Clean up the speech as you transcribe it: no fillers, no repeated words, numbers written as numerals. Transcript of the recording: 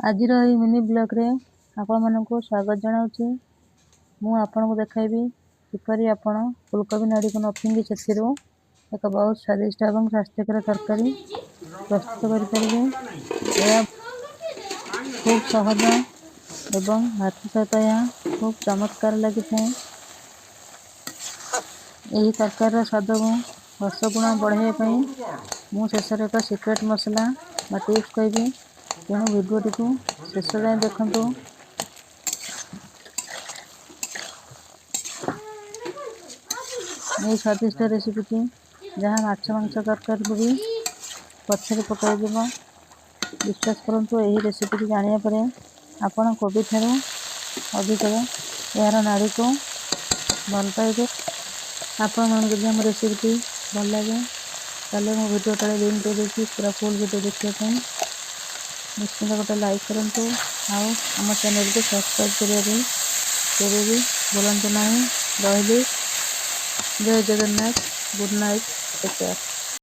आज mini blog रे आपण मानक स्वागत जनाऊँ। मु आपन को देखाइबी किपरि आपण फूलकोबी नाड़ी को नफिंगी से एक बहुत स्वादिष्ट एवं स्वास्थ्यकर तरकारी प्रस्तुत करें। यह खूब सहज एवं भात सहित यह खूब चमत्कार लगी था। यही तरकार स्वाद को 10 गुण बढ़ाई मु शेष एक सिक्रेट मसला टिप्स कहबी। तेणु भिडियोटी को शेष जाए देखु। यही स्वादिष्ट रेसिपी जहाँ माछ मांस तरकारी भी पछरे पकाई विश्वास करंतु यही रेसिपी जानिया परे आपण कोबी ठारू अधिक यार नाड़ी को भल पाइबे। आपण मन जब हम रेसिपी भल लगे ताले मो वीडियो तले लिंक दे देती पूरा फुल वीडियो देखिए निश्चिंत गोटे लाइक करंतु आम चैनल को सब्सक्राइब करने केवे भी भूलु ना। रही जय Jagannath. Good night. Take care.